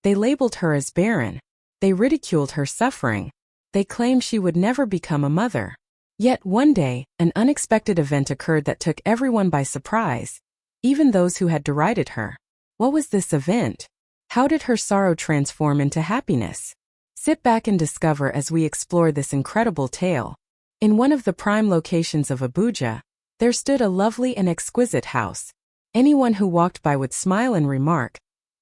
They labeled her as barren. They ridiculed her suffering. They claimed she would never become a mother. Yet one day, an unexpected event occurred that took everyone by surprise, even those who had derided her. What was this event? How did her sorrow transform into happiness? Sit back and discover as we explore this incredible tale. In one of the prime locations of Abuja, there stood a lovely and exquisite house. Anyone who walked by would smile and remark,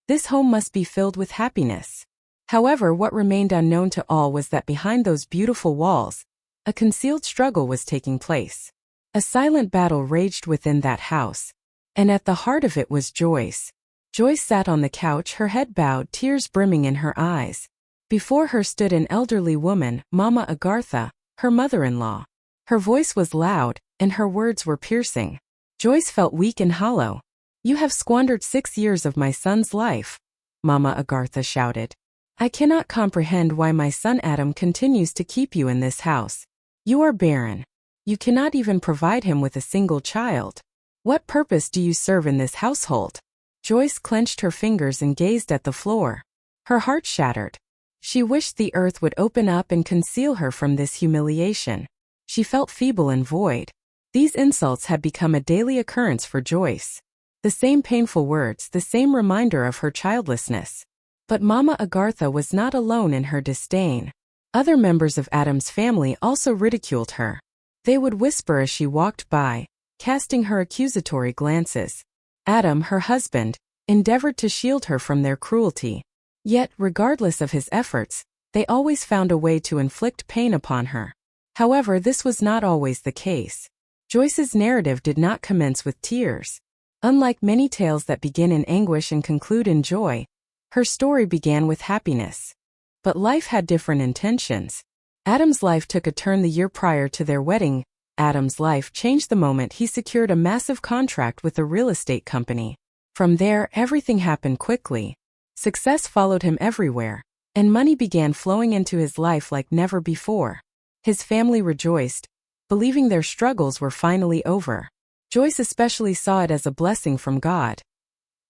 "This home must be filled with happiness." However, what remained unknown to all was that behind those beautiful walls, a concealed struggle was taking place. A silent battle raged within that house, and at the heart of it was Joyce. Joyce sat on the couch, her head bowed, tears brimming in her eyes. Before her stood an elderly woman, Mama Agartha, her mother-in-law. Her voice was loud, and her words were piercing. Joyce felt weak and hollow. "You have squandered 6 years of my son's life," Mama Agartha shouted. "I cannot comprehend why my son Adam continues to keep you in this house. You are barren. You cannot even provide him with a single child. What purpose do you serve in this household?" Joyce clenched her fingers and gazed at the floor. Her heart shattered. She wished the earth would open up and conceal her from this humiliation. She felt feeble and void. These insults had become a daily occurrence for Joyce. The same painful words, the same reminder of her childlessness. But Mama Agartha was not alone in her disdain. Other members of Adam's family also ridiculed her. They would whisper as she walked by, casting her accusatory glances. Adam, her husband, endeavored to shield her from their cruelty. Yet, regardless of his efforts, they always found a way to inflict pain upon her. However, this was not always the case. Joyce's narrative did not commence with tears. Unlike many tales that begin in anguish and conclude in joy, her story began with happiness. But life had different intentions. Adam's life took a turn the year prior to their wedding. Adam's life changed the moment he secured a massive contract with a real estate company. From there, everything happened quickly. Success followed him everywhere, and money began flowing into his life like never before. His family rejoiced, believing their struggles were finally over. Joyce especially saw it as a blessing from God.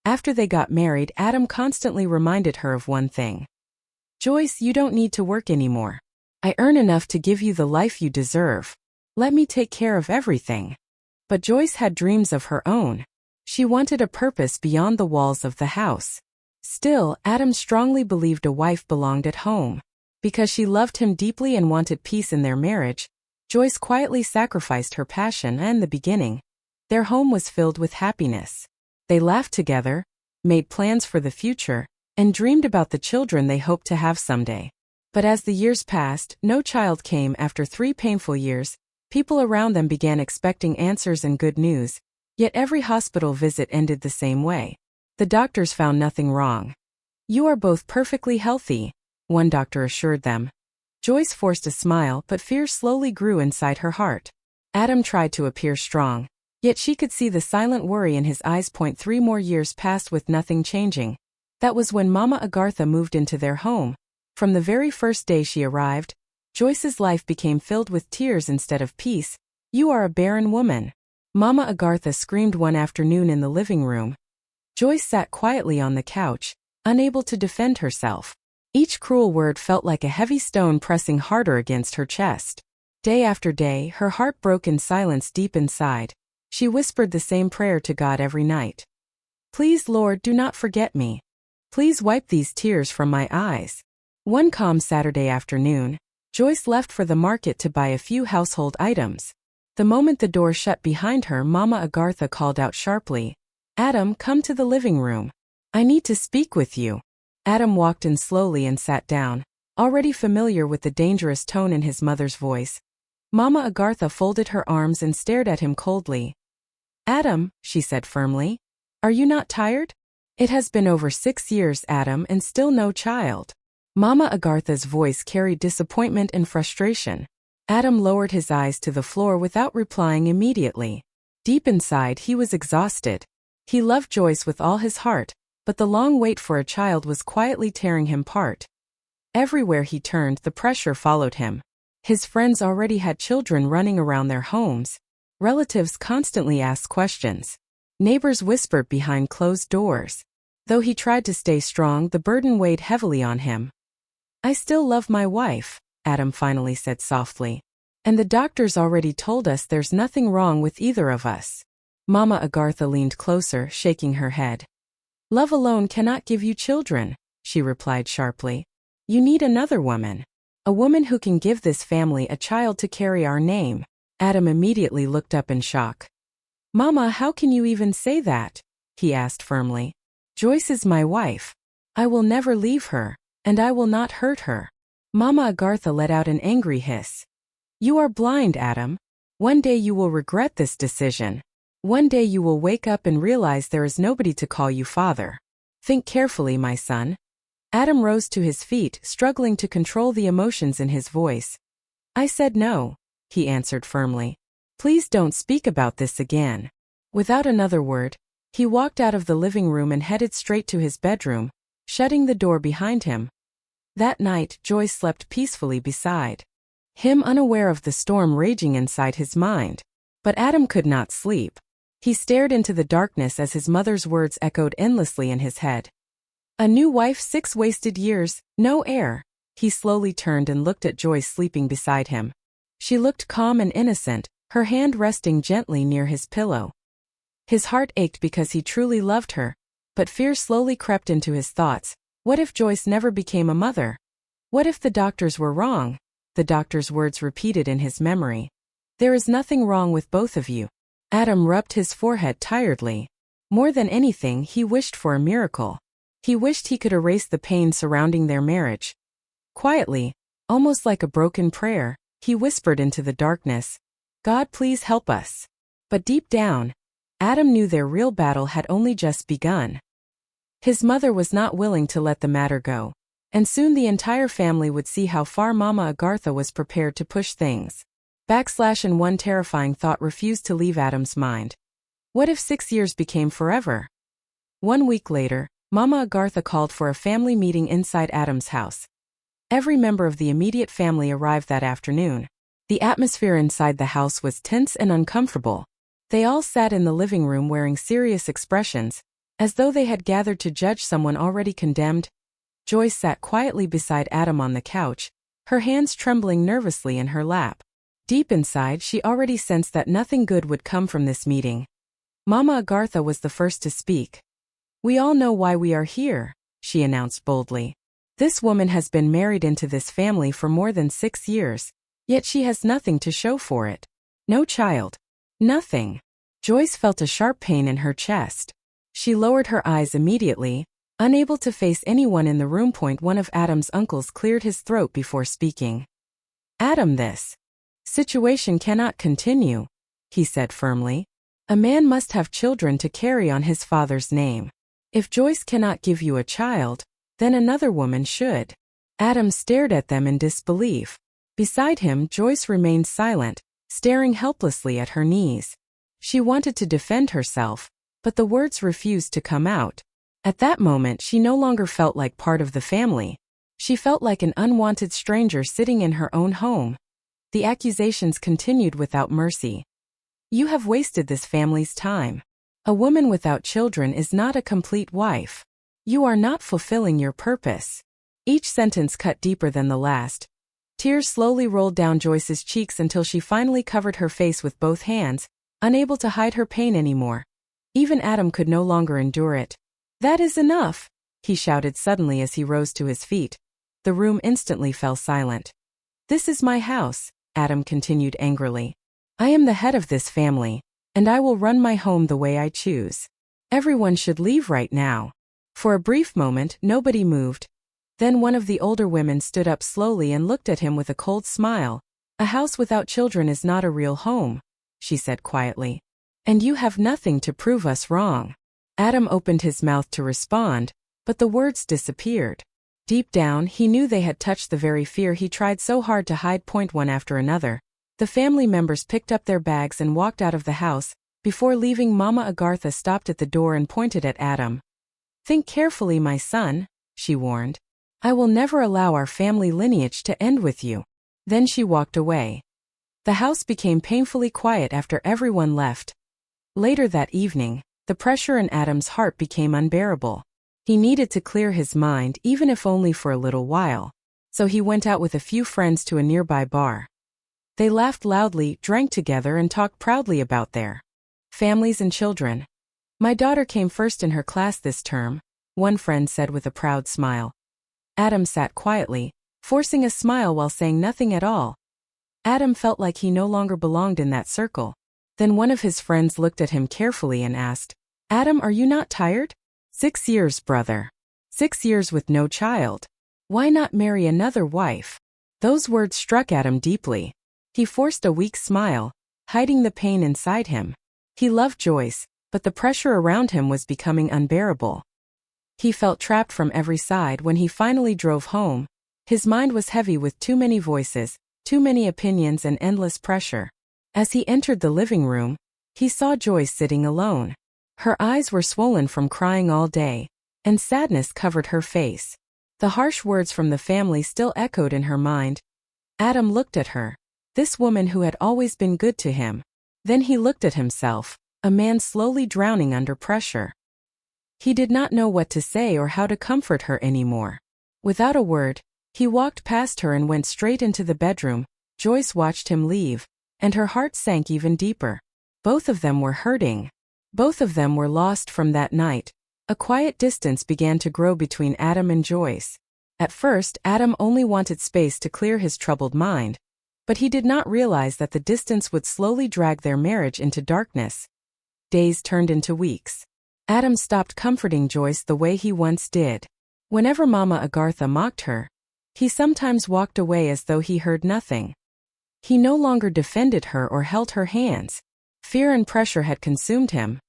After they got married, Adam constantly reminded her of one thing. "Joyce, you don't need to work anymore. I earn enough to give you the life you deserve. Let me take care of everything." But Joyce had dreams of her own. She wanted a purpose beyond the walls of the house. Still, Adam strongly believed a wife belonged at home. Because she loved him deeply and wanted peace in their marriage, Joyce quietly sacrificed her passion, and in the beginning, their home was filled with happiness. They laughed together, made plans for the future, and dreamed about the children they hoped to have someday. But as the years passed, no child came. After 3 painful years, people around them began expecting answers and good news, yet every hospital visit ended the same way. The doctors found nothing wrong. "You are both perfectly healthy," one doctor assured them. Joyce forced a smile, but fear slowly grew inside her heart. Adam tried to appear strong, yet she could see the silent worry in his eyes. 3 more years passed with nothing changing. That was when Mama Agartha moved into their home. From the very first day she arrived, Joyce's life became filled with tears instead of peace. "You are a barren woman," Mama Agartha screamed one afternoon in the living room. Joyce sat quietly on the couch, unable to defend herself. Each cruel word felt like a heavy stone pressing harder against her chest. Day after day, her heart broke in silence deep inside. She whispered the same prayer to God every night. "Please, Lord, do not forget me. Please wipe these tears from my eyes." One calm Saturday afternoon, Joyce left for the market to buy a few household items. The moment the door shut behind her, Mama Agartha called out sharply, "Adam, come to the living room. I need to speak with you." Adam walked in slowly and sat down, already familiar with the dangerous tone in his mother's voice. Mama Agartha folded her arms and stared at him coldly. "Adam," she said firmly, "are you not tired? It has been over 6 years, Adam, and still no child." Mama Agartha's voice carried disappointment and frustration. Adam lowered his eyes to the floor without replying immediately. Deep inside, he was exhausted. He loved Joyce with all his heart, but the long wait for a child was quietly tearing him apart. Everywhere he turned, the pressure followed him. His friends already had children running around their homes. Relatives constantly asked questions. Neighbors whispered behind closed doors. Though he tried to stay strong, the burden weighed heavily on him. "I still love my wife," Adam finally said softly. "And the doctors already told us there's nothing wrong with either of us." Mama Agartha leaned closer, shaking her head. "Love alone cannot give you children," she replied sharply. "You need another woman. A woman who can give this family a child to carry our name." Adam immediately looked up in shock. "Mama, how can you even say that?" he asked firmly. "Joyce is my wife. I will never leave her, and I will not hurt her." Mama Agartha let out an angry hiss. "You are blind, Adam. One day you will regret this decision. One day you will wake up and realize there is nobody to call you father. Think carefully, my son." Adam rose to his feet, struggling to control the emotions in his voice. "I said no," he answered firmly. "Please don't speak about this again." Without another word, he walked out of the living room and headed straight to his bedroom, shutting the door behind him. That night, Joyce slept peacefully beside him, unaware of the storm raging inside his mind. But Adam could not sleep. He stared into the darkness as his mother's words echoed endlessly in his head. "A new wife, 6 wasted years, no heir." He slowly turned and looked at Joyce sleeping beside him. She looked calm and innocent, her hand resting gently near his pillow. His heart ached because he truly loved her, but fear slowly crept into his thoughts. What if Joyce never became a mother? What if the doctors were wrong? The doctor's words repeated in his memory. "There is nothing wrong with both of you." Adam rubbed his forehead tiredly. More than anything, he wished for a miracle. He wished he could erase the pain surrounding their marriage. Quietly, almost like a broken prayer, he whispered into the darkness, "God, please help us." But deep down, Adam knew their real battle had only just begun. His mother was not willing to let the matter go, and soon the entire family would see how far Mama Agartha was prepared to push things. And one terrifying thought refused to leave Adam's mind. What if 6 years became forever? 1 week later, Mama Agartha called for a family meeting inside Adam's house. Every member of the immediate family arrived that afternoon. The atmosphere inside the house was tense and uncomfortable. They all sat in the living room wearing serious expressions, as though they had gathered to judge someone already condemned. Joyce sat quietly beside Adam on the couch, her hands trembling nervously in her lap. Deep inside, she already sensed that nothing good would come from this meeting. Mama Agartha was the first to speak. "We all know why we are here," she announced boldly. "This woman has been married into this family for more than 6 years, yet she has nothing to show for it. No child. Nothing." Joyce felt a sharp pain in her chest. She lowered her eyes immediately, unable to face anyone in the room. One of Adam's uncles cleared his throat before speaking. "Adam, this situation cannot continue," he said firmly. "A man must have children to carry on his father's name. If Joyce cannot give you a child, then another woman should." Adam stared at them in disbelief. Beside him, Joyce remained silent, staring helplessly at her knees. She wanted to defend herself, but the words refused to come out. At that moment, she no longer felt like part of the family. She felt like an unwanted stranger sitting in her own home. The accusations continued without mercy. "You have wasted this family's time. A woman without children is not a complete wife. You are not fulfilling your purpose." Each sentence cut deeper than the last. Tears slowly rolled down Joyce's cheeks until she finally covered her face with both hands, unable to hide her pain anymore. Even Adam could no longer endure it. "That is enough," he shouted suddenly as he rose to his feet. The room instantly fell silent. "This is my house," Adam continued angrily. "I am the head of this family, and I will run my home the way I choose. Everyone should leave right now." For a brief moment, nobody moved. Then one of the older women stood up slowly and looked at him with a cold smile. "A house without children is not a real home," she said quietly. "And you have nothing to prove us wrong." Adam opened his mouth to respond, but the words disappeared. Deep down, he knew they had touched the very fear he tried so hard to hide. One after another, the family members picked up their bags and walked out of the house. Before leaving, Mama Agartha stopped at the door and pointed at Adam. "Think carefully, my son," she warned. "I will never allow our family lineage to end with you." Then she walked away. The house became painfully quiet after everyone left. Later that evening, the pressure in Adam's heart became unbearable. He needed to clear his mind, even if only for a little while. So he went out with a few friends to a nearby bar. They laughed loudly, drank together, and talked proudly about their families and children. "My daughter came first in her class this term," one friend said with a proud smile. Adam sat quietly, forcing a smile while saying nothing at all. Adam felt like he no longer belonged in that circle. Then one of his friends looked at him carefully and asked, "Adam, are you not tired? 6 years, brother. 6 years with no child. Why not marry another wife?" Those words struck Adam deeply. He forced a weak smile, hiding the pain inside him. He loved Joyce, but the pressure around him was becoming unbearable. He felt trapped from every side when he finally drove home. His mind was heavy with too many voices, too many opinions, and endless pressure. As he entered the living room, he saw Joyce sitting alone. Her eyes were swollen from crying all day, and sadness covered her face. The harsh words from the family still echoed in her mind. Adam looked at her, this woman who had always been good to him. Then he looked at himself, a man slowly drowning under pressure. He did not know what to say or how to comfort her anymore. Without a word, he walked past her and went straight into the bedroom. Joyce watched him leave, and her heart sank even deeper. Both of them were hurting. Both of them were lost from that night. A quiet distance began to grow between Adam and Joyce. At first, Adam only wanted space to clear his troubled mind, but he did not realize that the distance would slowly drag their marriage into darkness. Days turned into weeks. Adam stopped comforting Joyce the way he once did. Whenever Mama Agartha mocked her, he sometimes walked away as though he heard nothing. He no longer defended her or held her hands. Fear and pressure had consumed him.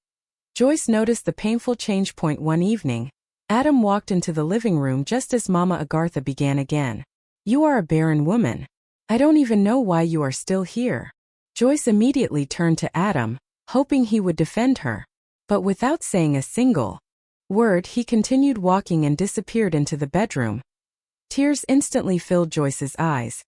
Joyce noticed the painful change point one evening. Adam walked into the living room just as Mama Agartha began again. "You are a barren woman. I don't even know why you are still here." Joyce immediately turned to Adam, hoping he would defend her. But without saying a single word, he continued walking and disappeared into the bedroom. Tears instantly filled Joyce's eyes.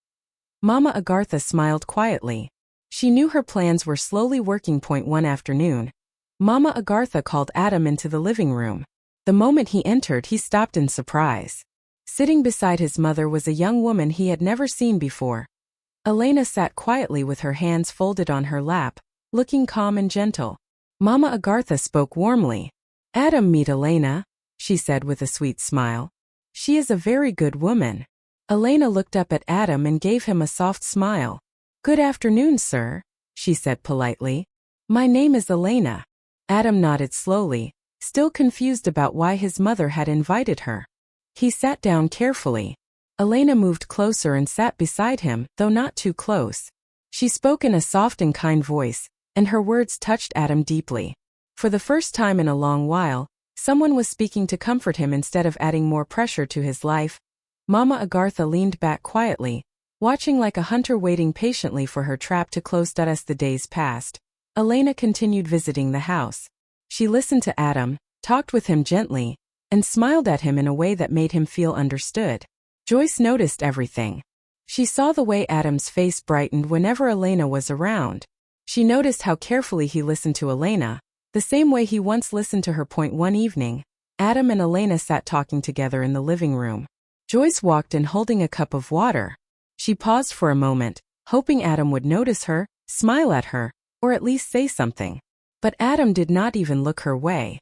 Mama Agartha smiled quietly. She knew her plans were slowly working. One afternoon, Mama Agartha called Adam into the living room. The moment he entered, he stopped in surprise. Sitting beside his mother was a young woman he had never seen before. Elena sat quietly with her hands folded on her lap, looking calm and gentle. Mama Agartha spoke warmly. "Adam, meet Elena," she said with a sweet smile. "She is a very good woman." Elena looked up at Adam and gave him a soft smile. "Good afternoon, sir," she said politely. "My name is Elena." Adam nodded slowly, still confused about why his mother had invited her. He sat down carefully. Elena moved closer and sat beside him, though not too close. She spoke in a soft and kind voice, and her words touched Adam deeply. For the first time in a long while, someone was speaking to comfort him instead of adding more pressure to his life. Mama Agartha leaned back quietly, watching like a hunter waiting patiently for her trap to close. As the days passed, Elena continued visiting the house. She listened to Adam, talked with him gently, and smiled at him in a way that made him feel understood. Joyce noticed everything. She saw the way Adam's face brightened whenever Elena was around. She noticed how carefully he listened to Elena, the same way he once listened to her. One evening, Adam and Elena sat talking together in the living room. Joyce walked in holding a cup of water. She paused for a moment, hoping Adam would notice her, smile at her, or at least say something. But Adam did not even look her way.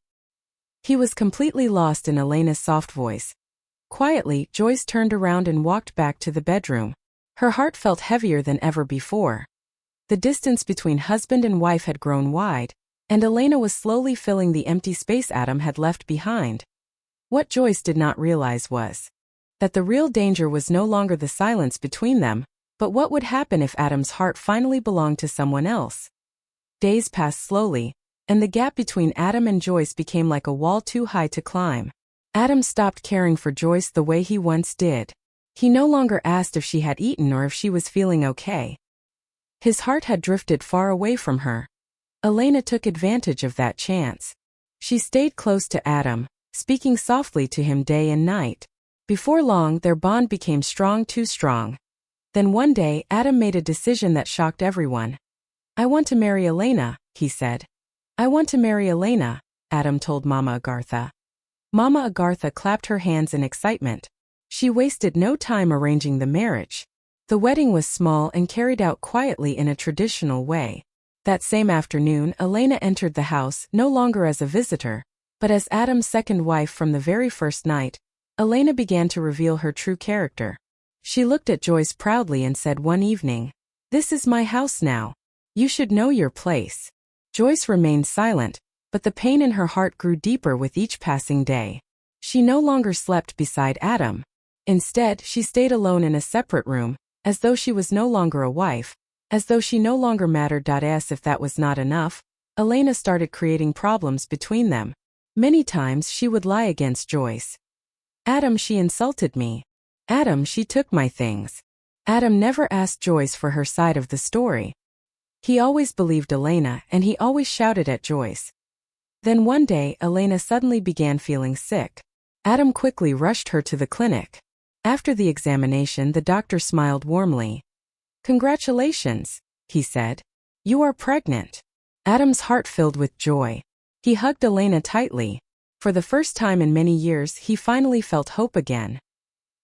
He was completely lost in Elena's soft voice. Quietly, Joyce turned around and walked back to the bedroom. Her heart felt heavier than ever before. The distance between husband and wife had grown wide, and Elena was slowly filling the empty space Adam had left behind. What Joyce did not realize was that the real danger was no longer the silence between them, but what would happen if Adam's heart finally belonged to someone else. Days passed slowly, and the gap between Adam and Joyce became like a wall too high to climb. Adam stopped caring for Joyce the way he once did. He no longer asked if she had eaten or if she was feeling okay. His heart had drifted far away from her. Elena took advantage of that chance. She stayed close to Adam, speaking softly to him day and night. Before long, their bond became strong, too strong. Then one day, Adam made a decision that shocked everyone. "I want to marry Elena," he said. "I want to marry Elena," Adam told Mama Agartha. Mama Agartha clapped her hands in excitement. She wasted no time arranging the marriage. The wedding was small and carried out quietly in a traditional way. That same afternoon, Elena entered the house no longer as a visitor, but as Adam's second wife from the very first night. Elena began to reveal her true character. She looked at Joyce proudly and said one evening, "This is my house now. You should know your place." Joyce remained silent, but the pain in her heart grew deeper with each passing day. She no longer slept beside Adam. Instead, she stayed alone in a separate room, as though she was no longer a wife, as though she no longer mattered. As if that was not enough, Elena started creating problems between them. Many times she would lie against Joyce. "Adam, she insulted me. Adam, she took my things." Adam never asked Joyce for her side of the story. He always believed Elena, and he always shouted at Joyce. Then one day, Elena suddenly began feeling sick. Adam quickly rushed her to the clinic. After the examination, the doctor smiled warmly. "Congratulations," he said. "You are pregnant." Adam's heart filled with joy. He hugged Elena tightly. For the first time in many years, he finally felt hope again.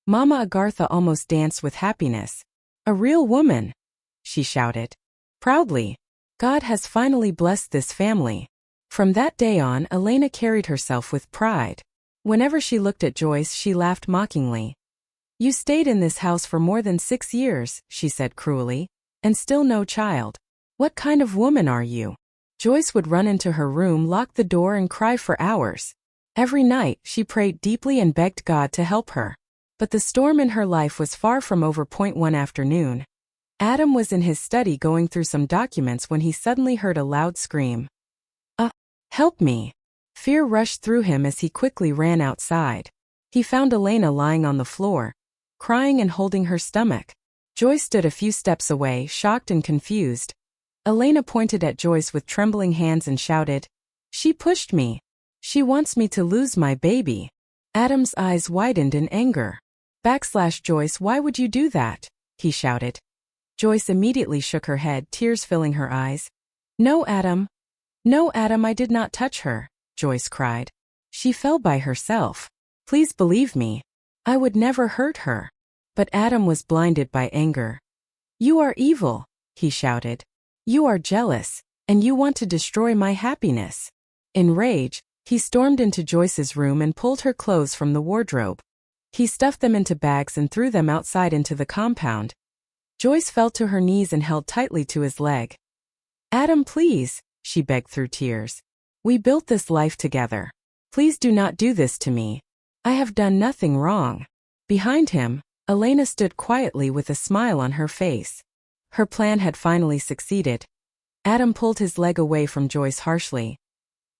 Mama Agartha almost danced with happiness. "A real woman," she shouted proudly. "God has finally blessed this family." From that day on, Elena carried herself with pride. Whenever she looked at Joyce, she laughed mockingly. "You stayed in this house for more than 6 years, she said cruelly, "and still no child. What kind of woman are you?" Joyce would run into her room, lock the door, and cry for hours. Every night, she prayed deeply and begged God to help her. But the storm in her life was far from over. One afternoon, Adam was in his study going through some documents when he suddenly heard a loud scream. Help me!" Fear rushed through him as he quickly ran outside. He found Elena lying on the floor, crying and holding her stomach. Joyce stood a few steps away, shocked and confused. Elena pointed at Joyce with trembling hands and shouted, "She pushed me. She wants me to lose my baby." Adam's eyes widened in anger. "Joyce, why would you do that?" he shouted. Joyce immediately shook her head, tears filling her eyes. "No, Adam. No, Adam, I did not touch her," Joyce cried. "She fell by herself. Please believe me. I would never hurt her." But Adam was blinded by anger. "You are evil," he shouted. "You are jealous, and you want to destroy my happiness." In rage, he stormed into Joyce's room and pulled her clothes from the wardrobe. He stuffed them into bags and threw them outside into the compound. Joyce fell to her knees and held tightly to his leg. "Adam, please," she begged through tears. "We built this life together. Please do not do this to me. I have done nothing wrong." Behind him, Elena stood quietly with a smile on her face. Her plan had finally succeeded. Adam pulled his leg away from Joyce harshly.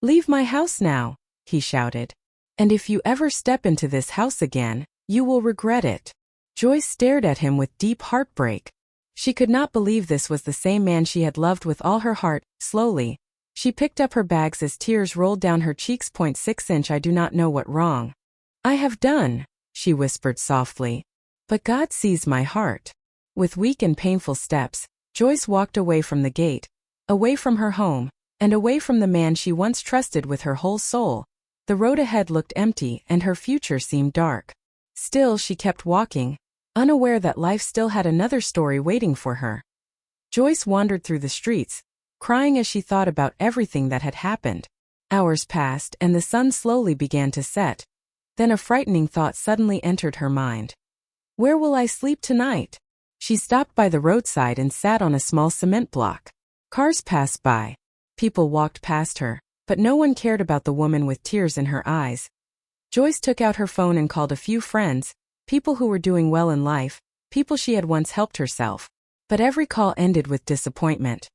"Leave my house now," he shouted. "And if you ever step into this house again, you will regret it." Joyce stared at him with deep heartbreak. She could not believe this was the same man she had loved with all her heart. Slowly, she picked up her bags as tears rolled down her cheeks. 6 "I do not know what wrong I have done," she whispered softly. "But God sees my heart." With weak and painful steps, Joyce walked away from the gate, away from her home, and away from the man she once trusted with her whole soul. The road ahead looked empty and her future seemed dark. Still, she kept walking, unaware that life still had another story waiting for her. Joyce wandered through the streets, crying as she thought about everything that had happened. Hours passed and the sun slowly began to set. Then a frightening thought suddenly entered her mind. "Where will I sleep tonight?" She stopped by the roadside and sat on a small cement block. Cars passed by. People walked past her, but no one cared about the woman with tears in her eyes. Joyce took out her phone and called a few friends, people who were doing well in life, people she had once helped herself. But every call ended with disappointment.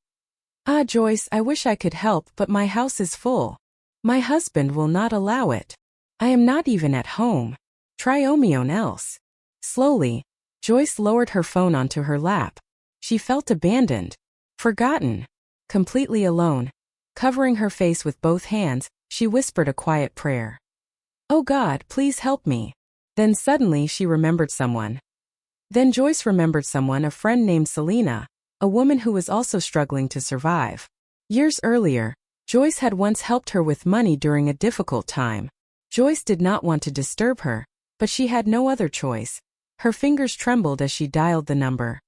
Joyce, I wish I could help, but my house is full. My husband will not allow it. I am not even at home. Try Omion else." Slowly, Joyce lowered her phone onto her lap. She felt abandoned, forgotten, completely alone. Covering her face with both hands, she whispered a quiet prayer. "Oh God, please help me." Then suddenly she remembered someone. Joyce remembered someone, a friend named Selena, a woman who was also struggling to survive. Years earlier, Joyce had once helped her with money during a difficult time. Joyce did not want to disturb her, but she had no other choice. Her fingers trembled as she dialed the number.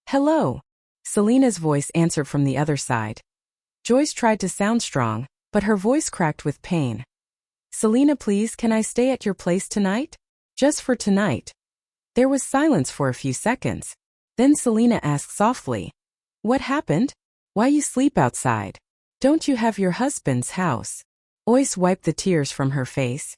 "Hello." Selena's voice answered from the other side. Joyce tried to sound strong, but her voice cracked with pain. "Selena, please, can I stay at your place tonight? Just for tonight." There was silence for a few seconds. Then Selena asked softly, "What happened? Why you sleep outside? Don't you have your husband's house?" Joyce wiped the tears from her face.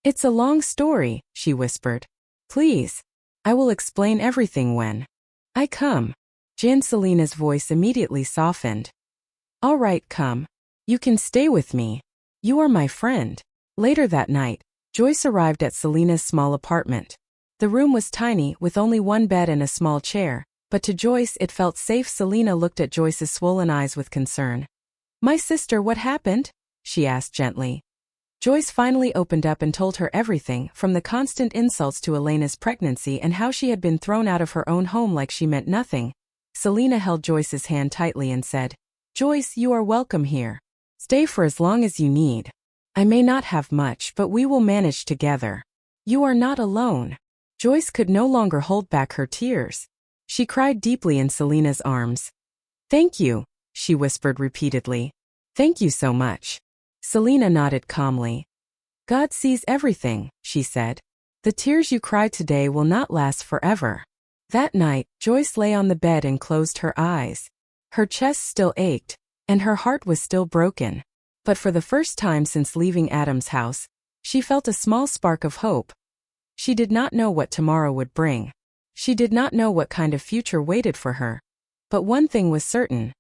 "It's a long story," she whispered. "Please. I will explain everything when I come." Selena's voice immediately softened. "All right, come. You can stay with me. You are my friend." Later that night, Joyce arrived at Selena's small apartment. The room was tiny, with only one bed and a small chair, but to Joyce it felt safe. Selena looked at Joyce's swollen eyes with concern. "My sister, what happened?" she asked gently. Joyce finally opened up and told her everything, from the constant insults to Elena's pregnancy and how she had been thrown out of her own home like she meant nothing. Selena held Joyce's hand tightly and said, "Joyce, you are welcome here. Stay for as long as you need. I may not have much, but we will manage together. You are not alone." Joyce could no longer hold back her tears. She cried deeply in Selena's arms. "Thank you," she whispered repeatedly. "Thank you so much." Selena nodded calmly. "God sees everything," she said. "The tears you cried today will not last forever." That night, Joyce lay on the bed and closed her eyes. Her chest still ached, and her heart was still broken. But for the first time since leaving Adam's house, she felt a small spark of hope. She did not know what tomorrow would bring. She did not know what kind of future waited for her. But one thing was certain.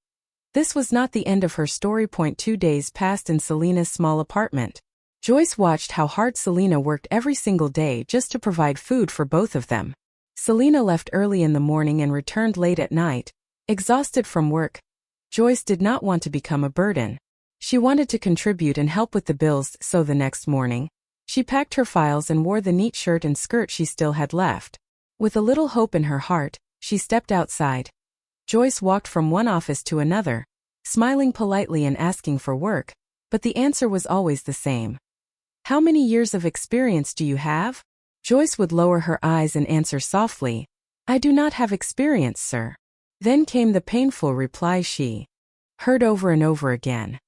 This was not the end of her story. 2 days passed in Selena's small apartment. Joyce watched how hard Selena worked every single day just to provide food for both of them. Selena left early in the morning and returned late at night, exhausted from work. Joyce did not want to become a burden. She wanted to contribute and help with the bills, so the next morning, she packed her files and wore the neat shirt and skirt she still had left. With a little hope in her heart, she stepped outside. Joyce walked from one office to another, smiling politely and asking for work, but the answer was always the same. "How many years of experience do you have?" Joyce would lower her eyes and answer softly, "I do not have experience, sir." Then came the painful reply she heard over and over again.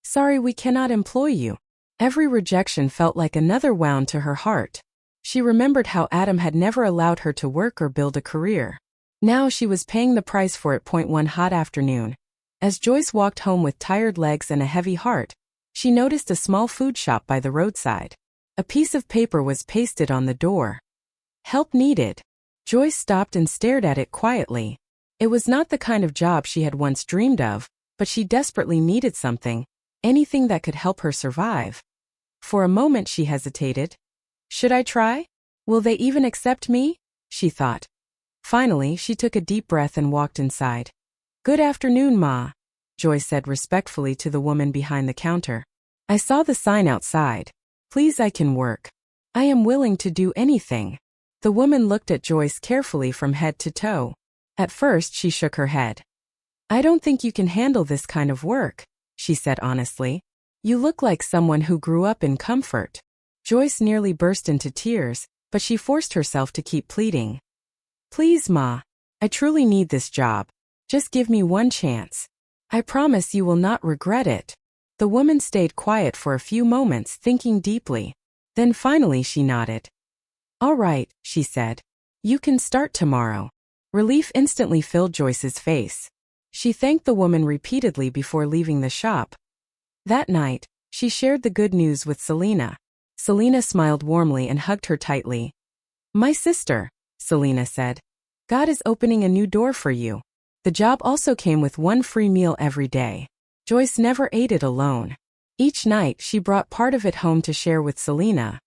"Sorry, we cannot employ you." Every rejection felt like another wound to her heart. She remembered how Adam had never allowed her to work or build a career. Now she was paying the price for it. One hot afternoon, as Joyce walked home with tired legs and a heavy heart, she noticed a small food shop by the roadside. A piece of paper was pasted on the door. "Help needed." Joyce stopped and stared at it quietly. It was not the kind of job she had once dreamed of, but she desperately needed something, anything that could help her survive. For a moment she hesitated. "Should I try? Will they even accept me?" she thought. Finally, she took a deep breath and walked inside. "Good afternoon, Ma," Joyce said respectfully to the woman behind the counter. "I saw the sign outside. Please, I can work. I am willing to do anything." The woman looked at Joyce carefully from head to toe. At first, she shook her head. "I don't think you can handle this kind of work," she said honestly. "You look like someone who grew up in comfort." Joyce nearly burst into tears, but she forced herself to keep pleading. "Please, Ma. I truly need this job. Just give me one chance. I promise you will not regret it." The woman stayed quiet for a few moments, thinking deeply. Then finally she nodded. "All right," she said. "You can start tomorrow." Relief instantly filled Joyce's face. She thanked the woman repeatedly before leaving the shop. That night, she shared the good news with Selena. Selena smiled warmly and hugged her tightly. "My sister," Selena said. "God is opening a new door for you." The job also came with one free meal every day. Joyce never ate it alone. Each night she brought part of it home to share with Selena.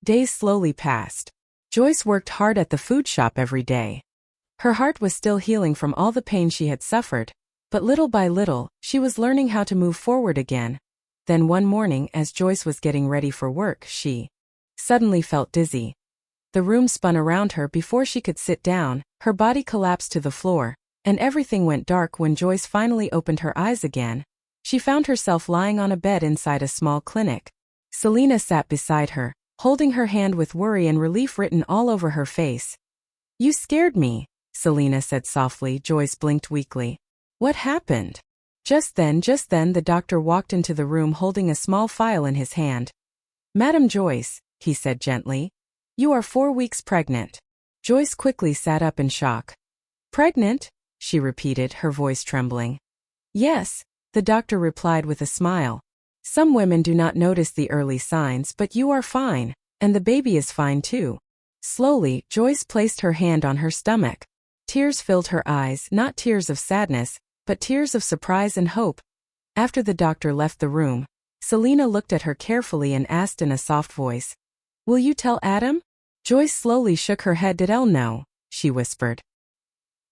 Days slowly passed. Joyce worked hard at the food shop every day. Her heart was still healing from all the pain she had suffered, but little by little, she was learning how to move forward again. Then one morning, as Joyce was getting ready for work, she suddenly felt dizzy. The room spun around her before she could sit down, her body collapsed to the floor, and everything went dark when Joyce finally opened her eyes again. She found herself lying on a bed inside a small clinic. Selena sat beside her, holding her hand with worry and relief written all over her face. "You scared me," Selena said softly. Joyce blinked weakly. "What happened?" Just then, the doctor walked into the room holding a small file in his hand. "Madam Joyce," he said gently, "you are 4 weeks pregnant." Joyce quickly sat up in shock. "Pregnant?" she repeated, her voice trembling. "Yes," the doctor replied with a smile. "Some women do not notice the early signs, but you are fine, and the baby is fine too." Slowly, Joyce placed her hand on her stomach. Tears filled her eyes, not tears of sadness, but tears of surprise and hope. After the doctor left the room, Selena looked at her carefully and asked in a soft voice, "Will you tell Adam?" Joyce slowly shook her head. "Did Elle know?" she whispered.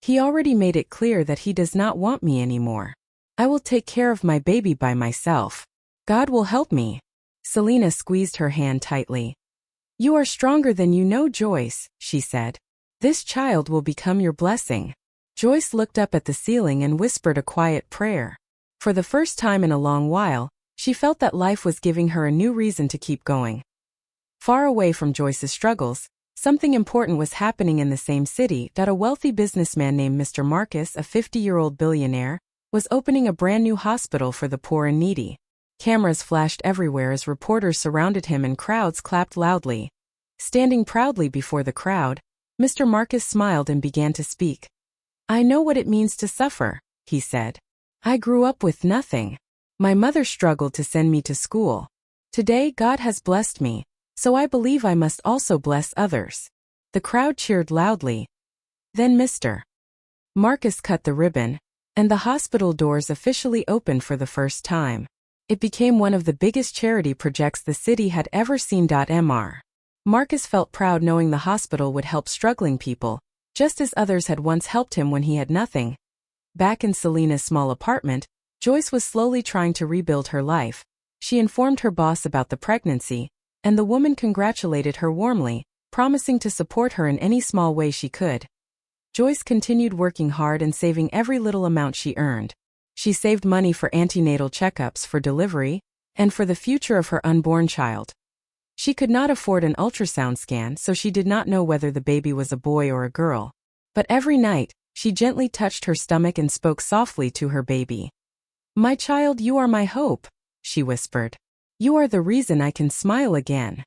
"He already made it clear that he does not want me anymore. I will take care of my baby by myself. God will help me." Selena squeezed her hand tightly. "You are stronger than you know, Joyce," she said. "This child will become your blessing." Joyce looked up at the ceiling and whispered a quiet prayer. For the first time in a long while, she felt that life was giving her a new reason to keep going. Far away from Joyce's struggles, something important was happening in the same city. That a wealthy businessman named Mr. Marcus, a 50-year-old billionaire, was opening a brand new hospital for the poor and needy. Cameras flashed everywhere as reporters surrounded him and crowds clapped loudly. Standing proudly before the crowd, Mr. Marcus smiled and began to speak. "I know what it means to suffer," he said. "I grew up with nothing. My mother struggled to send me to school. Today God has blessed me, so I believe I must also bless others." The crowd cheered loudly. Then Mr. Marcus cut the ribbon, and the hospital doors officially opened for the first time. It became one of the biggest charity projects the city had ever seen. Mr. Marcus felt proud knowing the hospital would help struggling people, just as others had once helped him when he had nothing. Back in Selena's small apartment, Joyce was slowly trying to rebuild her life. She informed her boss about the pregnancy, and the woman congratulated her warmly, promising to support her in any small way she could. Joyce continued working hard and saving every little amount she earned. She saved money for antenatal checkups, for delivery, and for the future of her unborn child. She could not afford an ultrasound scan, so she did not know whether the baby was a boy or a girl. But every night, she gently touched her stomach and spoke softly to her baby. "My child, you are my hope," she whispered. "You are the reason I can smile again."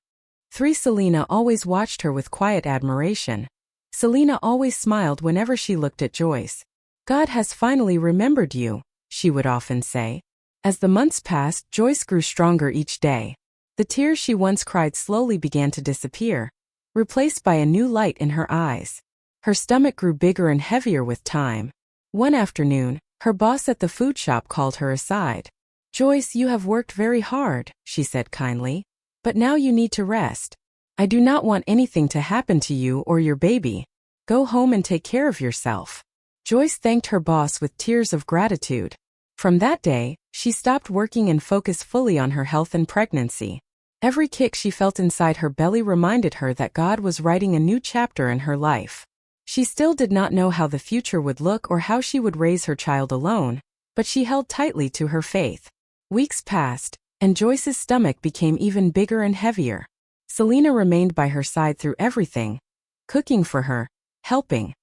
Selena always watched her with quiet admiration. Selena always smiled whenever she looked at Joyce. "God has finally remembered you," she would often say. As the months passed, Joyce grew stronger each day. The tears she once cried slowly began to disappear, replaced by a new light in her eyes. Her stomach grew bigger and heavier with time. One afternoon, her boss at the food shop called her aside. "Joyce, you have worked very hard," she said kindly, "but now you need to rest. I do not want anything to happen to you or your baby. Go home and take care of yourself." Joyce thanked her boss with tears of gratitude. From that day, she stopped working and focused fully on her health and pregnancy. Every kick she felt inside her belly reminded her that God was writing a new chapter in her life. She still did not know how the future would look or how she would raise her child alone, but she held tightly to her faith. Weeks passed, and Joyce's stomach became even bigger and heavier. Selena remained by her side through everything, cooking for her, helping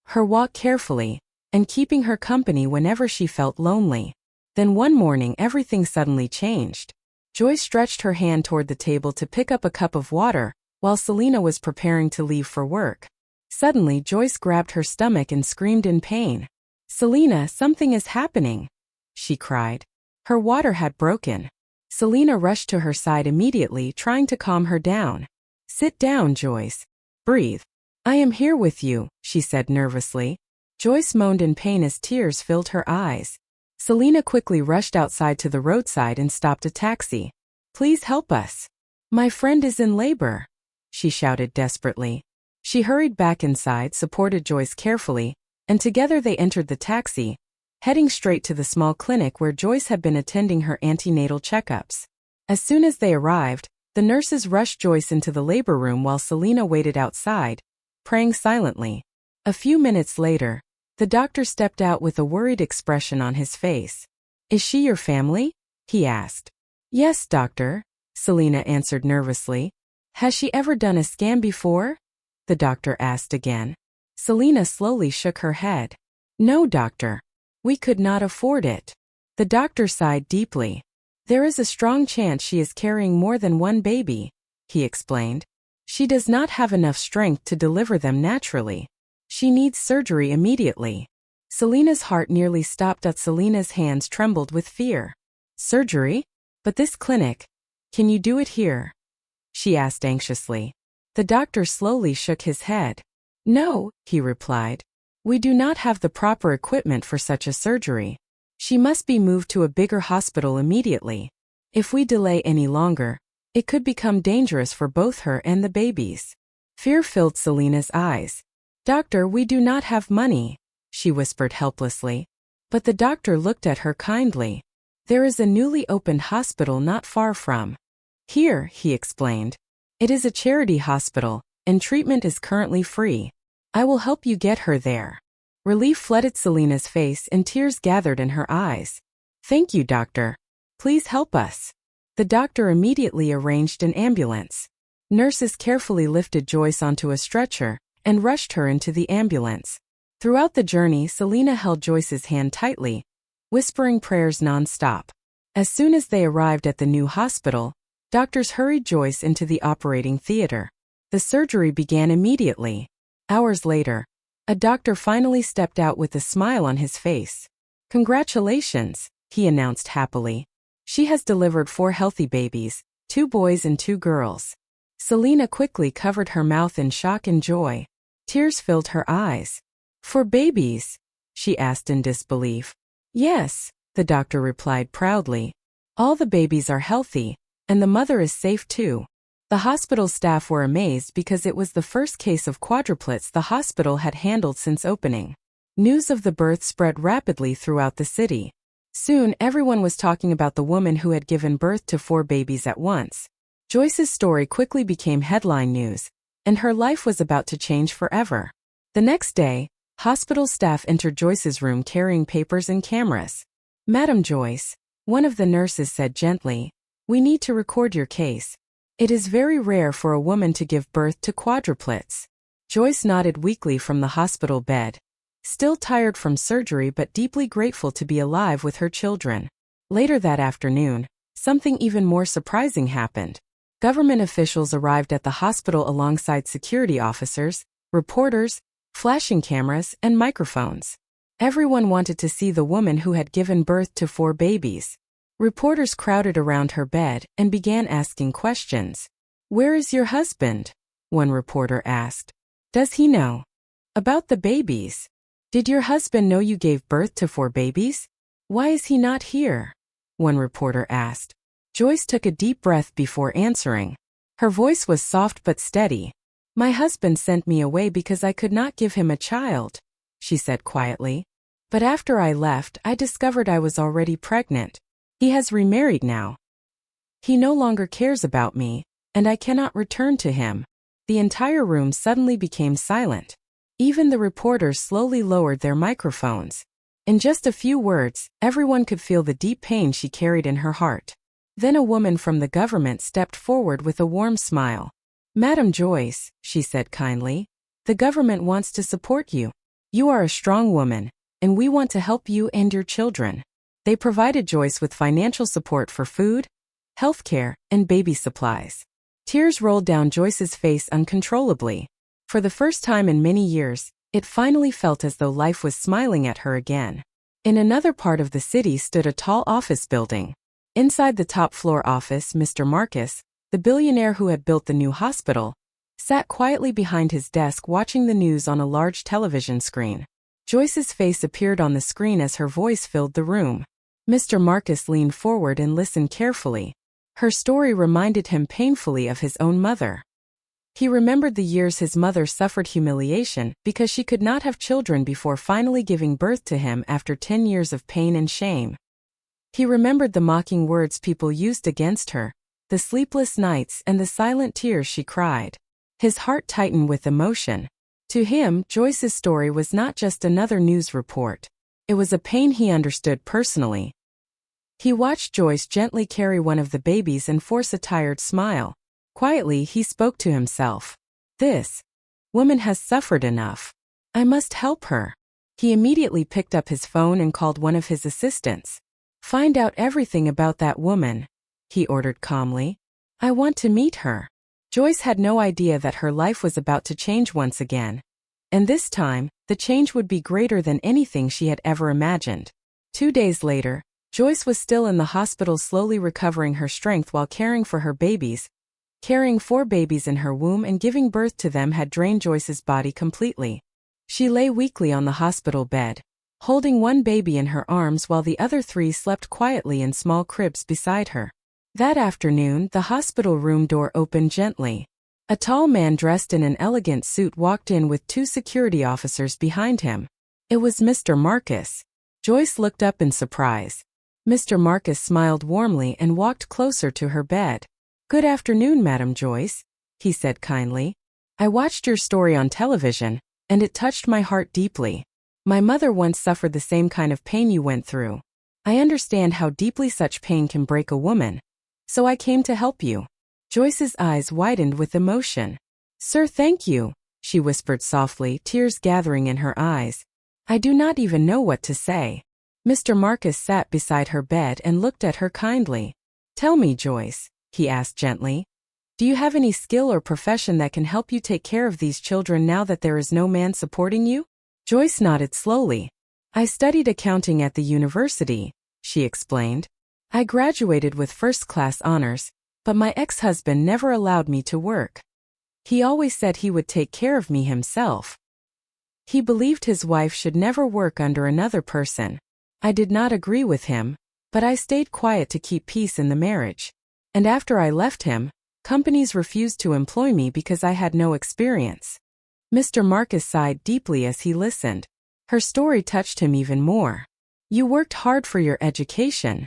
her walk carefully, and keeping her company whenever she felt lonely. Then one morning everything suddenly changed. Joyce stretched her hand toward the table to pick up a cup of water, while Selena was preparing to leave for work. Suddenly Joyce grabbed her stomach and screamed in pain. "Selena, something is happening," she cried. Her water had broken. Selena rushed to her side immediately, trying to calm her down. "Sit down, Joyce. Breathe. I am here with you," she said nervously. Joyce moaned in pain as tears filled her eyes. Selena quickly rushed outside to the roadside and stopped a taxi. "Please help us. My friend is in labor," she shouted desperately. She hurried back inside, supported Joyce carefully, and together they entered the taxi, heading straight to the small clinic where Joyce had been attending her antenatal checkups. As soon as they arrived, the nurses rushed Joyce into the labor room while Selena waited outside, praying silently. A few minutes later, the doctor stepped out with a worried expression on his face. "Is she your family?" he asked. "Yes, doctor," Selena answered nervously. Has she ever done a scan before? The doctor asked again. Selena slowly shook her head. No, doctor. We could not afford it. The doctor sighed deeply. There is a strong chance she is carrying more than one baby, he explained. She does not have enough strength to deliver them naturally. She needs surgery immediately. Selena's heart nearly stopped. Selena's hands trembled with fear. Surgery? But this clinic, can you do it here? She asked anxiously. The doctor slowly shook his head. No, he replied. We do not have the proper equipment for such a surgery. She must be moved to a bigger hospital immediately. If we delay any longer, it could become dangerous for both her and the babies. Fear filled Selena's eyes. Doctor, we do not have money, she whispered helplessly. But the doctor looked at her kindly. There is a newly opened hospital not far from here, he explained. It is a charity hospital, and treatment is currently free. I will help you get her there. Relief flooded Selena's face and tears gathered in her eyes. Thank you, doctor. Please help us. The doctor immediately arranged an ambulance. Nurses carefully lifted Joyce onto a stretcher and rushed her into the ambulance. Throughout the journey, Selena held Joyce's hand tightly, whispering prayers non-stop. As soon as they arrived at the new hospital, doctors hurried Joyce into the operating theater. The surgery began immediately. Hours later, a doctor finally stepped out with a smile on his face. Congratulations, he announced happily. She has delivered 4 healthy babies, 2 boys and 2 girls. Selena quickly covered her mouth in shock and joy. Tears filled her eyes. 4 babies? She asked in disbelief. Yes, the doctor replied proudly. All the babies are healthy, and the mother is safe too. The hospital staff were amazed because it was the first case of quadruplets the hospital had handled since opening. News of the birth spread rapidly throughout the city. Soon everyone was talking about the woman who had given birth to 4 babies at once. Joyce's story quickly became headline news, and her life was about to change forever. The next day, hospital staff entered Joyce's room carrying papers and cameras. Madam Joyce, one of the nurses said gently, we need to record your case. It is very rare for a woman to give birth to quadruplets. Joyce nodded weakly from the hospital bed, still tired from surgery but deeply grateful to be alive with her children. Later that afternoon, something even more surprising happened. Government officials arrived at the hospital alongside security officers, reporters, flashing cameras, and microphones. Everyone wanted to see the woman who had given birth to 4 babies. Reporters crowded around her bed and began asking questions. Where is your husband? One reporter asked. Does he know about the babies? Did your husband know you gave birth to 4 babies? Why is he not here? One reporter asked. Joyce took a deep breath before answering. Her voice was soft but steady. My husband sent me away because I could not give him a child, she said quietly. But after I left, I discovered I was already pregnant. He has remarried now. He no longer cares about me, and I cannot return to him. The entire room suddenly became silent. Even the reporters slowly lowered their microphones. In just a few words, everyone could feel the deep pain she carried in her heart. Then a woman from the government stepped forward with a warm smile. Madam Joyce, she said kindly, the government wants to support you. You are a strong woman, and we want to help you and your children. They provided Joyce with financial support for food, healthcare, and baby supplies. Tears rolled down Joyce's face uncontrollably. For the first time in many years, it finally felt as though life was smiling at her again. In another part of the city stood a tall office building. Inside the top-floor office, Mr. Marcus, the billionaire who had built the new hospital, sat quietly behind his desk watching the news on a large television screen. Joyce's face appeared on the screen as her voice filled the room. Mr. Marcus leaned forward and listened carefully. Her story reminded him painfully of his own mother. He remembered the years his mother suffered humiliation because she could not have children before finally giving birth to him after 10 years of pain and shame. He remembered the mocking words people used against her, the sleepless nights and the silent tears she cried. His heart tightened with emotion. To him, Joyce's story was not just another news report. It was a pain he understood personally. He watched Joyce gently carry one of the babies and force a tired smile. Quietly, he spoke to himself. This woman has suffered enough. I must help her. He immediately picked up his phone and called one of his assistants. Find out everything about that woman, he ordered calmly. I want to meet her. Joyce had no idea that her life was about to change once again. And this time, the change would be greater than anything she had ever imagined. 2 days later, Joyce was still in the hospital, slowly recovering her strength while caring for her babies. Carrying 4 babies in her womb and giving birth to them had drained Joyce's body completely. She lay weakly on the hospital bed, holding one baby in her arms while the other 3 slept quietly in small cribs beside her. That afternoon, the hospital room door opened gently. A tall man dressed in an elegant suit walked in with 2 security officers behind him. It was Mr. Marcus. Joyce looked up in surprise. Mr. Marcus smiled warmly and walked closer to her bed. Good afternoon, Madam Joyce, he said kindly. I watched your story on television, and it touched my heart deeply. My mother once suffered the same kind of pain you went through. I understand how deeply such pain can break a woman. So I came to help you. Joyce's eyes widened with emotion. Sir, thank you, she whispered softly, tears gathering in her eyes. I do not even know what to say. Mr. Marcus sat beside her bed and looked at her kindly. Tell me, Joyce, he asked gently. Do you have any skill or profession that can help you take care of these children now that there is no man supporting you? Joyce nodded slowly. I studied accounting at the university, she explained. I graduated with first-class honors, but my ex-husband never allowed me to work. He always said he would take care of me himself. He believed his wife should never work under another person. I did not agree with him, but I stayed quiet to keep peace in the marriage. And after I left him, companies refused to employ me because I had no experience. Mr. Marcus sighed deeply as he listened. Her story touched him even more. You worked hard for your education,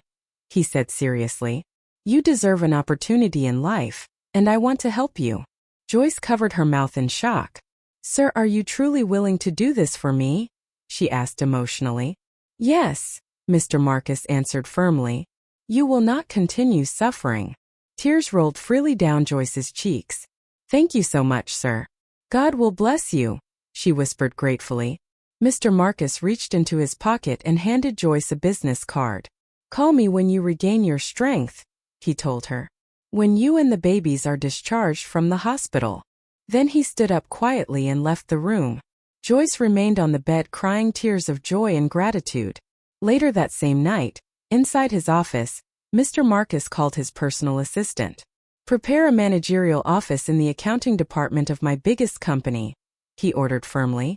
he said seriously. You deserve an opportunity in life, and I want to help you. Joyce covered her mouth in shock. Sir, are you truly willing to do this for me? She asked emotionally. Yes, Mr. Marcus answered firmly. You will not continue suffering. Tears rolled freely down Joyce's cheeks. Thank you so much, sir. God will bless you, she whispered gratefully. Mr. Marcus reached into his pocket and handed Joyce a business card. Call me when you regain your strength, he told her. When you and the babies are discharged from the hospital. Then he stood up quietly and left the room. Joyce remained on the bed crying tears of joy and gratitude. Later that same night, inside his office, Mr. Marcus called his personal assistant. Prepare a managerial office in the accounting department of my biggest company, he ordered firmly.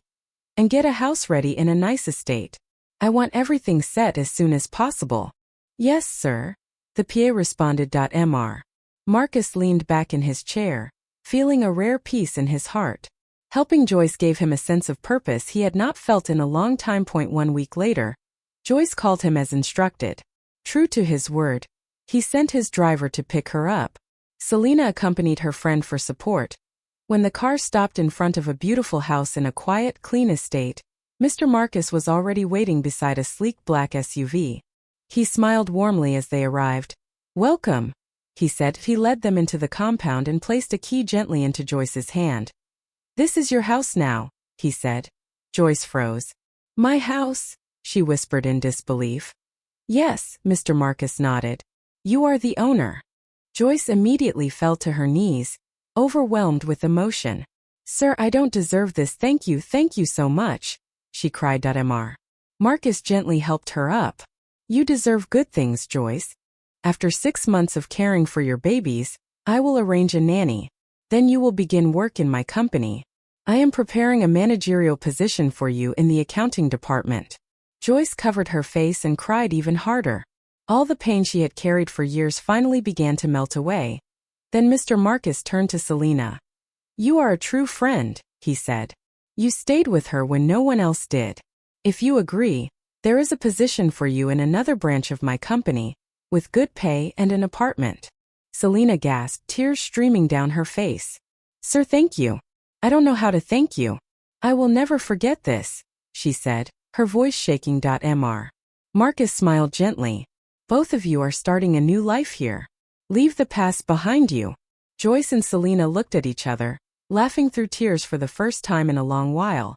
And get a house ready in a nice estate. I want everything set as soon as possible. Yes, sir, the PA responded. Mr. Marcus leaned back in his chair, feeling a rare peace in his heart. Helping Joyce gave him a sense of purpose he had not felt in a long time. 1 week later, Joyce called him as instructed. True to his word, he sent his driver to pick her up. Selena accompanied her friend for support. When the car stopped in front of a beautiful house in a quiet, clean estate, Mr. Marcus was already waiting beside a sleek black SUV. He smiled warmly as they arrived. Welcome, he said. He led them into the compound and placed a key gently into Joyce's hand. This is your house now, he said. Joyce froze. My house, she whispered in disbelief. Yes, Mr. Marcus nodded. You are the owner. Joyce immediately fell to her knees, overwhelmed with emotion. Sir, I don't deserve this. Thank you so much, she cried. Marcus gently helped her up. You deserve good things, Joyce. After 6 months of caring for your babies, I will arrange a nanny. Then you will begin work in my company. I am preparing a managerial position for you in the accounting department. Joyce covered her face and cried even harder. All the pain she had carried for years finally began to melt away. Then Mr. Marcus turned to Selena. You are a true friend, he said. You stayed with her when no one else did. If you agree, there is a position for you in another branch of my company, with good pay and an apartment. Selena gasped, tears streaming down her face. Sir, thank you. I don't know how to thank you. I will never forget this, she said, her voice shaking. Mr. Marcus smiled gently. Both of you are starting a new life here. Leave the past behind you." Joyce and Selena looked at each other, laughing through tears for the first time in a long while.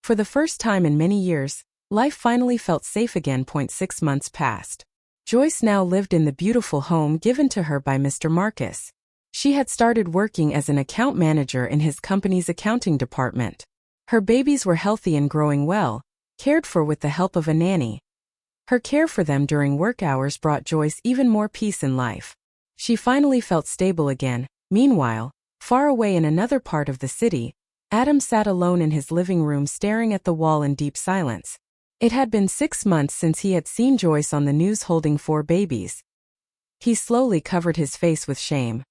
For the first time in many years, life finally felt safe again. 6 months passed. Joyce now lived in the beautiful home given to her by Mr. Marcus. She had started working as an account manager in his company's accounting department. Her babies were healthy and growing well, cared for with the help of a nanny. Her care for them during work hours brought Joyce even more peace in life. She finally felt stable again. Meanwhile, far away in another part of the city, Adam sat alone in his living room staring at the wall in deep silence. It had been 6 months since he had seen Joyce on the news holding 4 babies. He slowly covered his face with shame.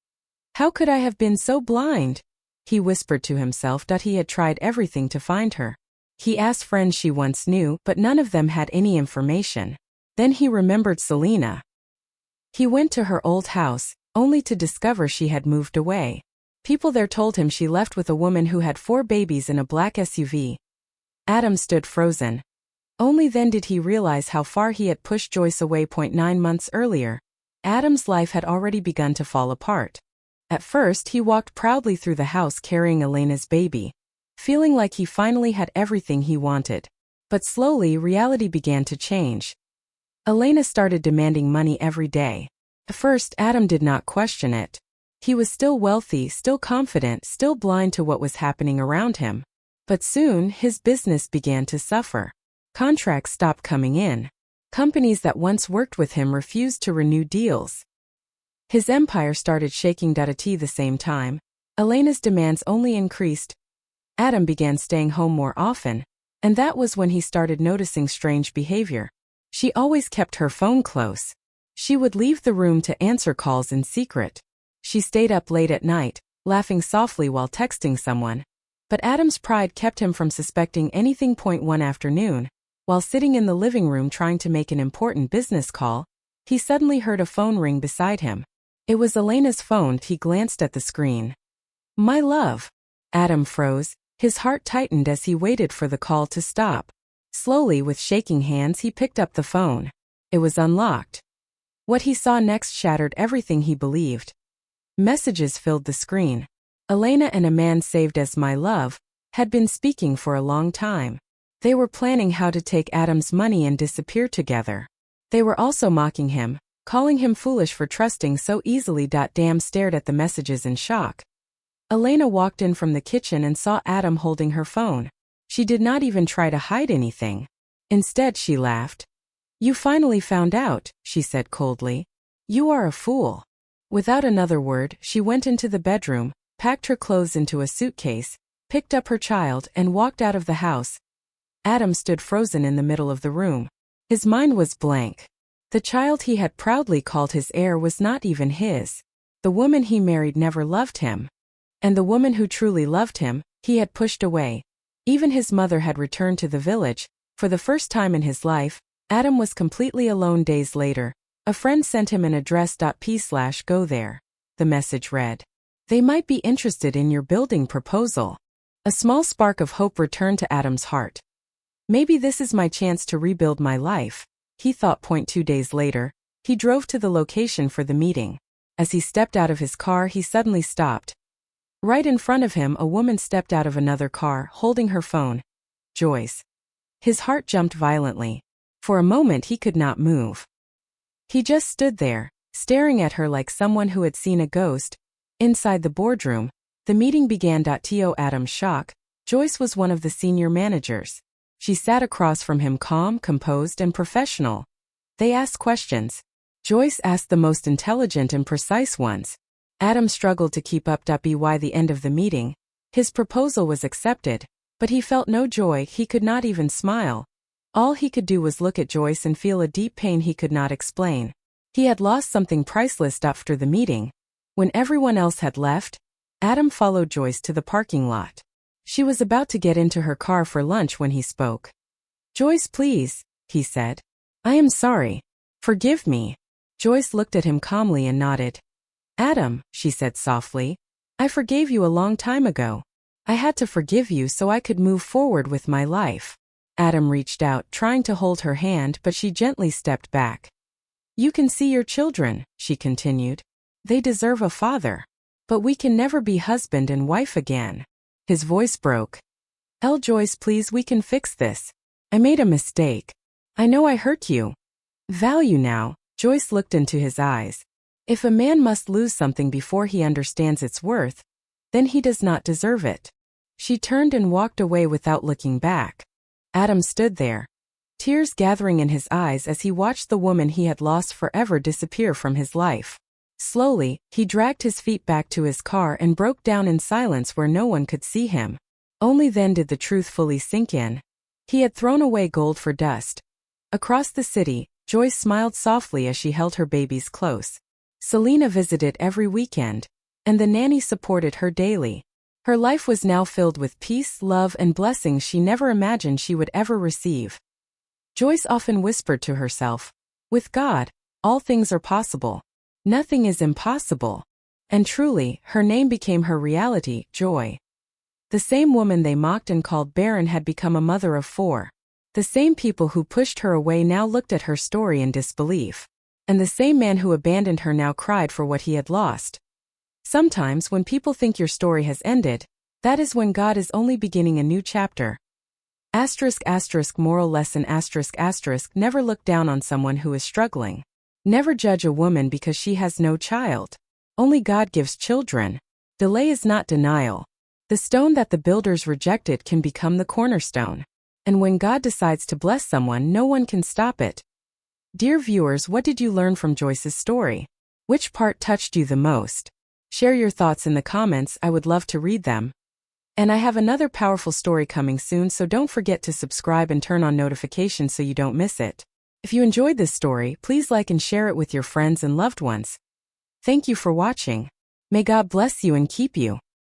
"How could I have been so blind?" he whispered to himself. He had tried everything to find her. He asked friends she once knew, but none of them had any information. Then he remembered Selena. He went to her old house, only to discover she had moved away. People there told him she left with a woman who had 4 babies in a black SUV. Adam stood frozen. Only then did he realize how far he had pushed Joyce away. 9 months earlier, Adam's life had already begun to fall apart. At first, he walked proudly through the house carrying Elena's baby, feeling like he finally had everything he wanted. But slowly, reality began to change. Elena started demanding money every day. At first, Adam did not question it. He was still wealthy, still confident, still blind to what was happening around him. But soon, his business began to suffer. Contracts stopped coming in. Companies that once worked with him refused to renew deals. His empire started shaking. At the same time, Elena's demands only increased. Adam began staying home more often, and that was when he started noticing strange behavior. She always kept her phone close. She would leave the room to answer calls in secret. She stayed up late at night, laughing softly while texting someone. But Adam's pride kept him from suspecting anything. One afternoon, while sitting in the living room trying to make an important business call, he suddenly heard a phone ring beside him. It was Elena's phone. He glanced at the screen. "My love." Adam froze. His heart tightened as he waited for the call to stop. Slowly, with shaking hands, he picked up the phone. It was unlocked. What he saw next shattered everything he believed. Messages filled the screen. Elena and a man saved as "my love" had been speaking for a long time. They were planning how to take Adam's money and disappear together. They were also mocking him, calling him foolish for trusting so easily. Dam stared at the messages in shock. Elena walked in from the kitchen and saw Adam holding her phone. She did not even try to hide anything. Instead, she laughed. "You finally found out," she said coldly. "You are a fool." Without another word, she went into the bedroom, packed her clothes into a suitcase, picked up her child, and walked out of the house. Adam stood frozen in the middle of the room. His mind was blank. The child he had proudly called his heir was not even his. The woman he married never loved him. And the woman who truly loved him, he had pushed away. Even his mother had returned to the village. For the first time in his life, Adam was completely alone. Days later, a friend sent him an address. P/go there. The message read, "They might be interested in your building proposal." A small spark of hope returned to Adam's heart. "Maybe this is my chance to rebuild my life," he thought. 2 days later, he drove to the location for the meeting. As he stepped out of his car, he suddenly stopped. Right in front of him, a woman stepped out of another car, holding her phone. Joyce. His heart jumped violently. For a moment he could not move. He just stood there, staring at her like someone who had seen a ghost. Inside the boardroom, the meeting began. To Adam's shock, Joyce was one of the senior managers. She sat across from him, calm, composed, and professional. They asked questions. Joyce asked the most intelligent and precise ones. Adam struggled to keep up. By the end of the meeting, his proposal was accepted, but he felt no joy. He could not even smile. All he could do was look at Joyce and feel a deep pain he could not explain. He had lost something priceless. After the meeting, when everyone else had left, Adam followed Joyce to the parking lot. She was about to get into her car for lunch when he spoke. "Joyce, please," he said. "I am sorry. Forgive me." Joyce looked at him calmly and nodded. "Adam," she said softly, "I forgave you a long time ago. I had to forgive you so I could move forward with my life." Adam reached out, trying to hold her hand, but she gently stepped back. You can see your children, she continued. They deserve a father. But we can never be husband and wife again. His voice broke. Joyce, please, we can fix this. I made a mistake. I know I hurt you. Value now. Joyce looked into his eyes. If a man must lose something before he understands its worth, then he does not deserve it. She turned and walked away without looking back. Adam stood there, tears gathering in his eyes as he watched the woman he had lost forever disappear from his life. Slowly, he dragged his feet back to his car and broke down in silence where no one could see him. Only then did the truth fully sink in. He had thrown away gold for dust. Across the city, Joyce smiled softly as she held her babies close. Selena visited every weekend, and the nanny supported her daily. Her life was now filled with peace, love, and blessings she never imagined she would ever receive. Joyce often whispered to herself, "With God, all things are possible. Nothing is impossible." And truly, her name became her reality, Joy. The same woman they mocked and called barren had become a mother of 4. The same people who pushed her away now looked at her story in disbelief. And the same man who abandoned her now cried for what he had lost. Sometimes when people think your story has ended, that is when God is only beginning a new chapter. Moral lesson ***. Never look down on someone who is struggling. Never judge a woman because she has no child. Only God gives children. Delay is not denial. The stone that the builders rejected can become the cornerstone. And when God decides to bless someone, no one can stop it. Dear viewers, what did you learn from Joyce's story? Which part touched you the most? Share your thoughts in the comments, I would love to read them. And I have another powerful story coming soon, so don't forget to subscribe and turn on notifications so you don't miss it. If you enjoyed this story, please like and share it with your friends and loved ones. Thank you for watching. May God bless you and keep you.